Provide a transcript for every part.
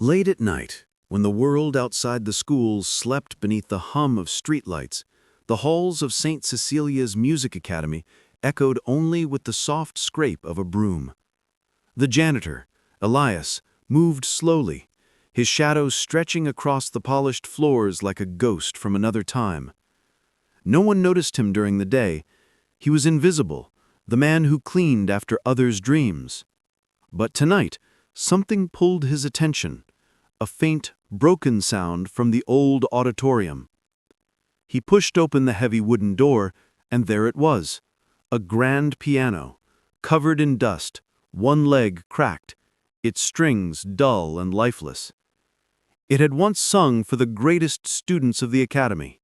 Late at night, when the world outside the schools slept beneath the hum of streetlights, the halls of St. Cecilia's Music Academy echoed only with the soft scrape of a broom. The janitor, Elias, moved slowly, his shadow stretching across the polished floors like a ghost from another time. No one noticed him during the day. He was invisible, the man who cleaned after others' dreams. But tonight, something pulled his attention, a faint, broken sound from the old auditorium. He pushed open the heavy wooden door, and there it was, a grand piano, covered in dust, one leg cracked, its strings dull and lifeless. It had once sung for the greatest students of the academy.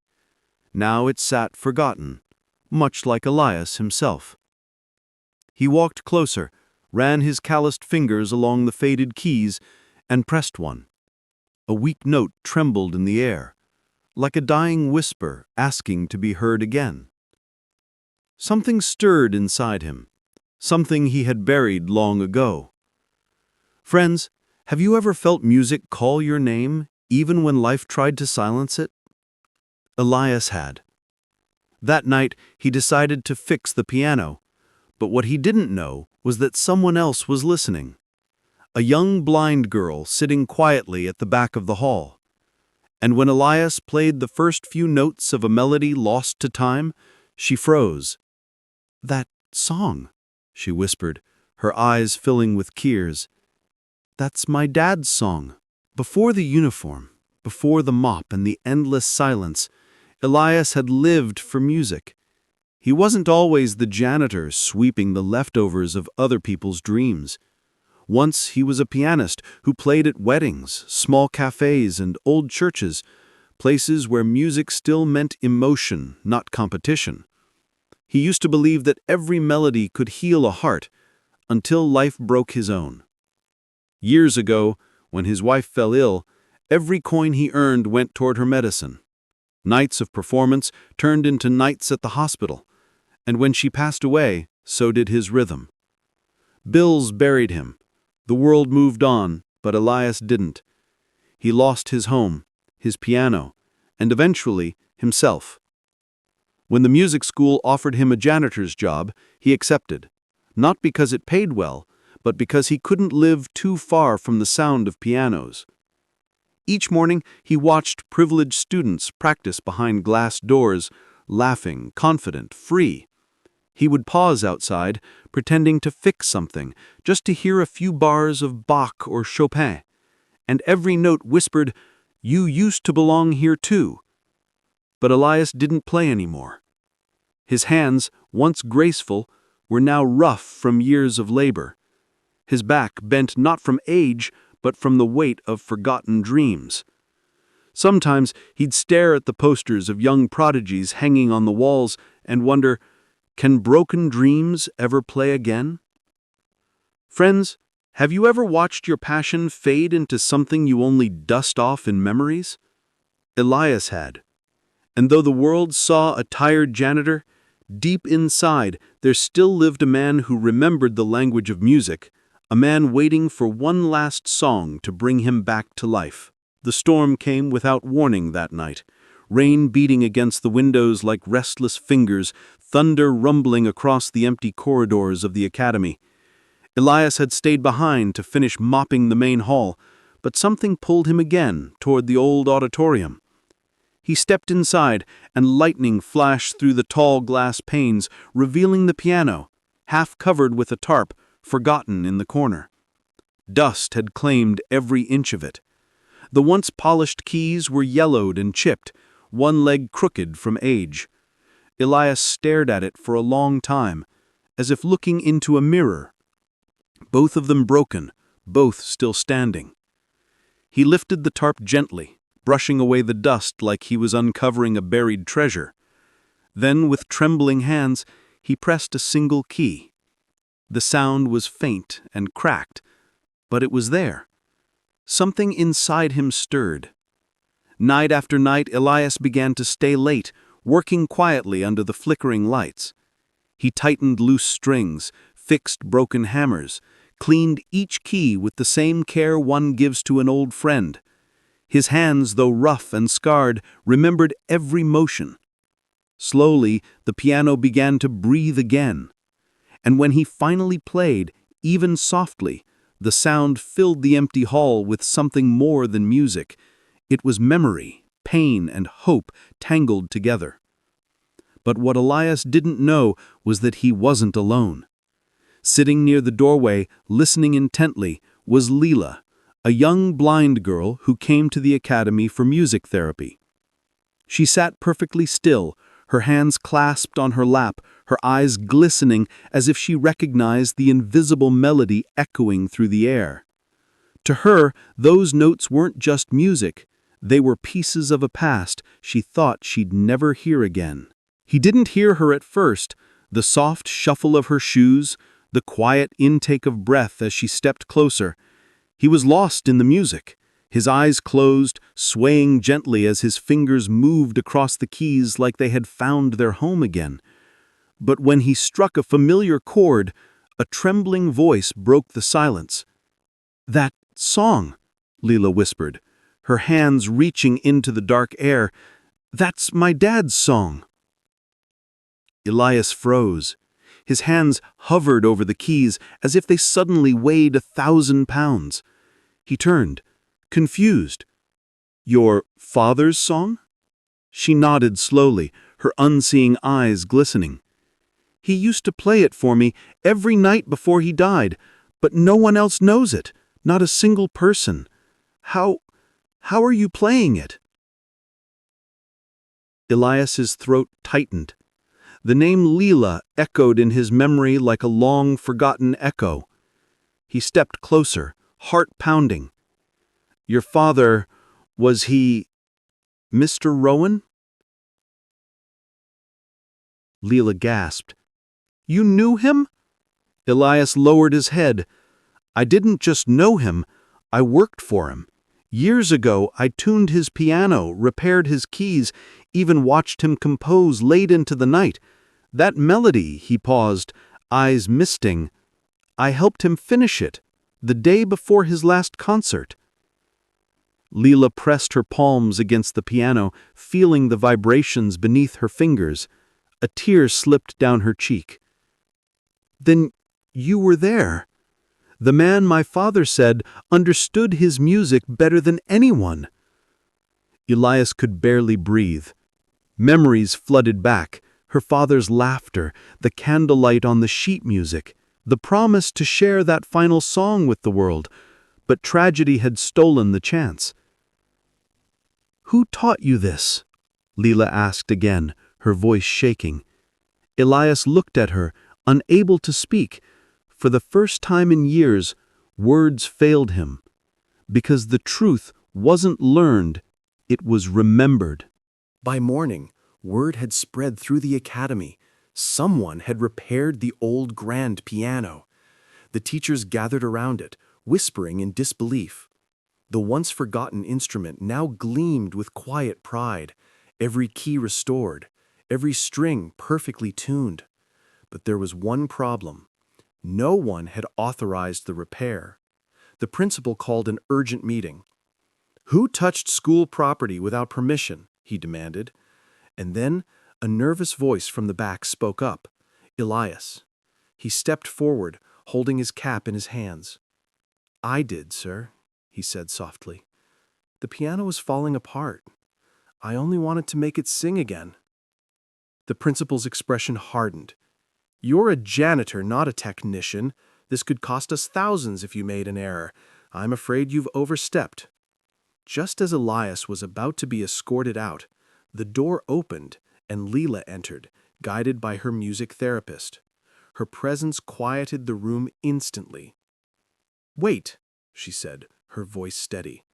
Now it sat forgotten, much like Elias himself. He walked closer, ran his calloused fingers along the faded keys, and pressed one. A weak note trembled in the air, like a dying whisper asking to be heard again. Something stirred inside him, something he had buried long ago. Friends, have you ever felt music call your name, even when life tried to silence it? Elias had. That night, he decided to fix the piano, but what he didn't know was that someone else was listening. A young blind girl sitting quietly at the back of the hall. And when Elias played the first few notes of a melody lost to time, she froze. "That song," she whispered, her eyes filling with tears. "That's my dad's song." Before the uniform, before the mop and the endless silence, Elias had lived for music. He wasn't always the janitor sweeping the leftovers of other people's dreams. Once he was a pianist who played at weddings, small cafes, and old churches, places where music still meant emotion, not competition. He used to believe that every melody could heal a heart, until life broke his own. Years ago, when his wife fell ill, every coin he earned went toward her medicine. Nights of performance turned into nights at the hospital, and when she passed away, so did his rhythm. Bills buried him. The world moved on, but Elias didn't. He lost his home, his piano, and eventually himself. When the music school offered him a janitor's job, he accepted, not because it paid well, but because he couldn't live too far from the sound of pianos. Each morning, he watched privileged students practice behind glass doors, laughing, confident, free. He would pause outside, pretending to fix something, just to hear a few bars of Bach or Chopin. And every note whispered, "You used to belong here too." But Elias didn't play anymore. His hands, once graceful, were now rough from years of labor. His back bent not from age, but from the weight of forgotten dreams. Sometimes he'd stare at the posters of young prodigies hanging on the walls and wonder, can broken dreams ever play again? Friends, have you ever watched your passion fade into something you only dust off in memories? Elias had. And though the world saw a tired janitor, deep inside there still lived a man who remembered the language of music, a man waiting for one last song to bring him back to life. The storm came without warning that night, rain beating against the windows like restless fingers, thunder rumbling across the empty corridors of the academy. Elias had stayed behind to finish mopping the main hall, but something pulled him again toward the old auditorium. He stepped inside, and lightning flashed through the tall glass panes, revealing the piano, half covered with a tarp, forgotten in the corner. Dust had claimed every inch of it. The once polished keys were yellowed and chipped, one leg crooked from age. Elias stared at it for a long time, as if looking into a mirror. Both of them broken, both still standing. He lifted the tarp gently, brushing away the dust like he was uncovering a buried treasure. Then, with trembling hands, he pressed a single key. The sound was faint and cracked, but it was there. Something inside him stirred. Night after night, Elias began to stay late, working quietly under the flickering lights. He tightened loose strings, fixed broken hammers, cleaned each key with the same care one gives to an old friend. His hands, though rough and scarred, remembered every motion. Slowly, the piano began to breathe again. And when he finally played, even softly, the sound filled the empty hall with something more than music. It was memory, pain, and hope tangled together. But what Elias didn't know was that he wasn't alone. Sitting near the doorway, listening intently, was Leela, a young blind girl who came to the academy for music therapy. She sat perfectly still, her hands clasped on her lap, her eyes glistening as if she recognized the invisible melody echoing through the air. To her, those notes weren't just music, they were pieces of a past she thought she'd never hear again. He didn't hear her at first, the soft shuffle of her shoes, the quiet intake of breath as she stepped closer. He was lost in the music. His eyes closed, swaying gently as his fingers moved across the keys like they had found their home again. But when he struck a familiar chord, a trembling voice broke the silence. "That song," Leela whispered, her hands reaching into the dark air. "That's my dad's song." Elias froze. His hands hovered over the keys as if they suddenly weighed 1,000 pounds. He turned, confused. "Your father's song?" She nodded slowly, her unseeing eyes glistening. "He used to play it for me every night before he died, but no one else knows it, not a single person. How are you playing it?" Elias's throat tightened. The name Leela echoed in his memory like a long-forgotten echo. He stepped closer, heart pounding. "Your father, was he Mr. Rowan?" Leela gasped. "You knew him?" Elias lowered his head. "I didn't just know him, I worked for him. Years ago, I tuned his piano, repaired his keys, even watched him compose late into the night. That melody," he paused, eyes misting, "I helped him finish it, the day before his last concert." Leela pressed her palms against the piano, feeling the vibrations beneath her fingers. A tear slipped down her cheek. "Then you were there. The man my father said understood his music better than anyone." Elias could barely breathe. Memories flooded back, her father's laughter, the candlelight on the sheet music, the promise to share that final song with the world. But tragedy had stolen the chance. "Who taught you this?" Leela asked again, her voice shaking. Elias looked at her, unable to speak. For the first time in years, words failed him. Because the truth wasn't learned, it was remembered. By morning, word had spread through the academy. Someone had repaired the old grand piano. The teachers gathered around it, whispering in disbelief. The once forgotten instrument now gleamed with quiet pride, every key restored, every string perfectly tuned. But there was one problem. No one had authorized the repair. The principal called an urgent meeting. "Who touched school property without permission?" he demanded. And then a nervous voice from the back spoke up. Elias. He stepped forward, holding his cap in his hands. "I did, sir," he said softly. "The piano was falling apart. I only wanted to make it sing again." The principal's expression hardened. "You're a janitor, not a technician. This could cost us thousands if you made an error. I'm afraid you've overstepped." Just as Elias was about to be escorted out, the door opened and Leela entered, guided by her music therapist. Her presence quieted the room instantly. "Wait," she said, her voice steady.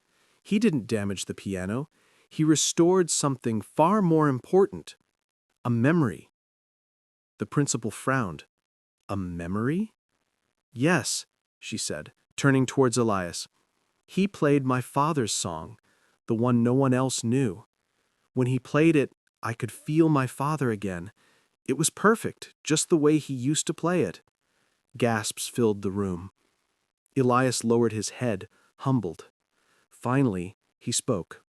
"He didn't damage the piano. He restored something far more important. A memory." The principal frowned. "A memory?" "Yes," she said, turning towards Elias. "He played my father's song, the one no one else knew. When he played it, I could feel my father again. It was perfect, just the way he used to play it." Gasps filled the room. Elias lowered his head, humbled. Finally, he spoke.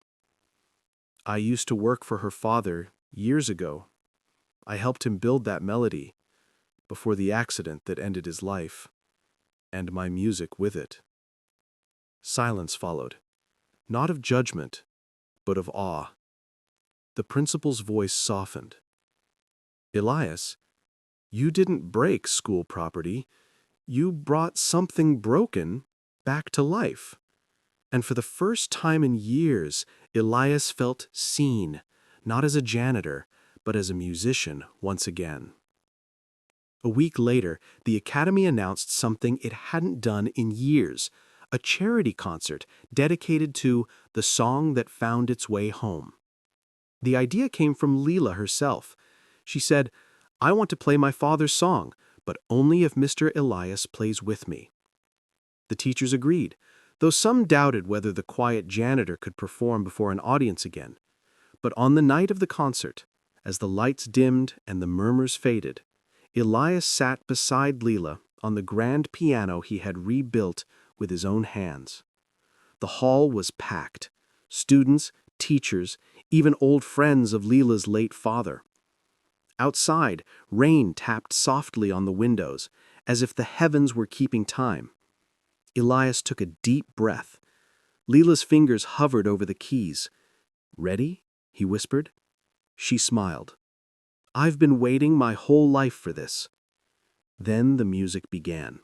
"I used to work for her father years ago. I helped him build that melody before the accident that ended his life, and my music with it." Silence followed, not of judgment, but of awe. The principal's voice softened. "Elias, you didn't break school property. You brought something broken back to life." And for the first time in years, Elias felt seen, not as a janitor, but as a musician once again. A week later, the Academy announced something it hadn't done in years, a charity concert dedicated to the song that found its way home. The idea came from Leela herself. She said, "I want to play my father's song, but only if Mr. Elias plays with me." The teachers agreed, though some doubted whether the quiet janitor could perform before an audience again. But on the night of the concert, as the lights dimmed and the murmurs faded, Elias sat beside Leela on the grand piano he had rebuilt with his own hands. The hall was packed. Students, teachers, even old friends of Leela's late father. Outside, rain tapped softly on the windows, as if the heavens were keeping time. Elias took a deep breath. Leela's fingers hovered over the keys. "Ready?" he whispered. She smiled. "I've been waiting my whole life for this." Then the music began.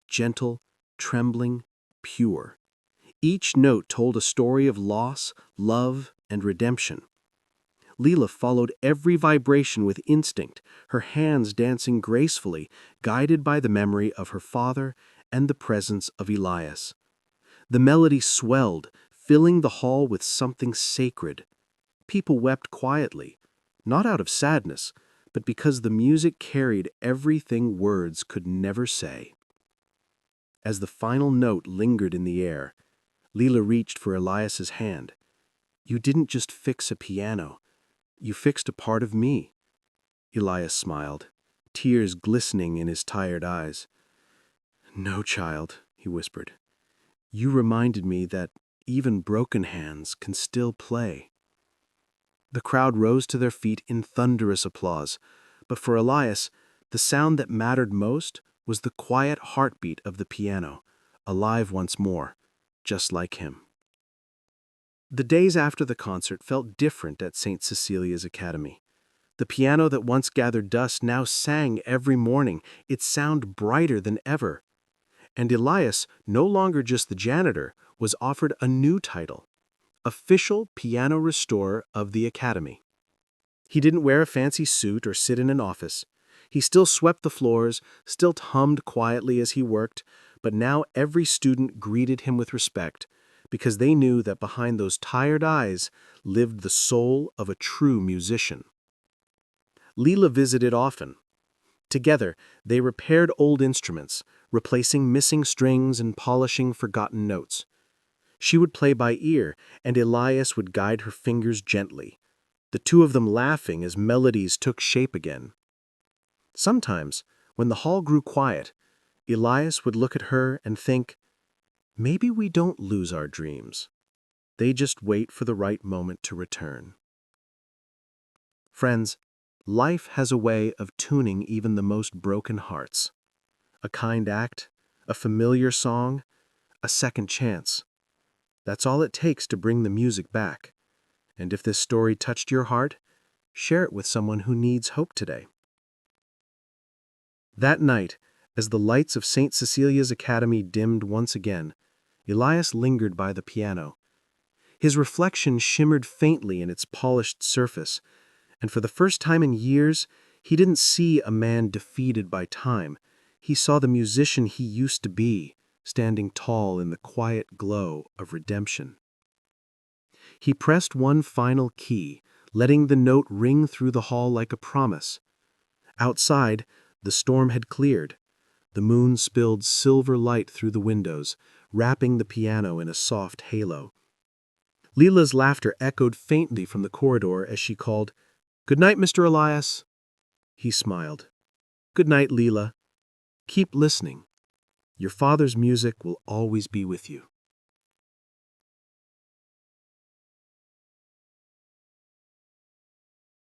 Gentle, trembling, pure. Each note told a story of loss, love, and redemption. Leela followed every vibration with instinct, her hands dancing gracefully, guided by the memory of her father and the presence of Elias. The melody swelled, filling the hall with something sacred. People wept quietly, not out of sadness, but because the music carried everything words could never say. As the final note lingered in the air, Leela reached for Elias's hand. "You didn't just fix a piano. You fixed a part of me." Elias smiled, tears glistening in his tired eyes. "No, child," he whispered. "You reminded me that even broken hands can still play." The crowd rose to their feet in thunderous applause, but for Elias, the sound that mattered most was the quiet heartbeat of the piano, alive once more, just like him. The days after the concert felt different at St. Cecilia's Academy. The piano that once gathered dust now sang every morning, its sound brighter than ever. And Elias, no longer just the janitor, was offered a new title, Official Piano Restorer of the Academy. He didn't wear a fancy suit or sit in an office. He still swept the floors, still hummed quietly as he worked, but now every student greeted him with respect, because they knew that behind those tired eyes lived the soul of a true musician. Leela visited often. Together, they repaired old instruments, replacing missing strings and polishing forgotten notes. She would play by ear, and Elias would guide her fingers gently, the two of them laughing as melodies took shape again. Sometimes, when the hall grew quiet, Elias would look at her and think, "Maybe we don't lose our dreams. They just wait for the right moment to return." Friends, life has a way of tuning even the most broken hearts. A kind act, a familiar song, a second chance. That's all it takes to bring the music back. And if this story touched your heart, share it with someone who needs hope today. That night, as the lights of St. Cecilia's Academy dimmed once again, Elias lingered by the piano. His reflection shimmered faintly in its polished surface, and for the first time in years, he didn't see a man defeated by time. He saw the musician he used to be, standing tall in the quiet glow of redemption. He pressed one final key, letting the note ring through the hall like a promise. Outside, the storm had cleared. The moon spilled silver light through the windows, wrapping the piano in a soft halo. Leela's laughter echoed faintly from the corridor as she called, "Good night, Mr. Elias." He smiled. "Good night, Leela. Keep listening." Your Father's music will always be with you.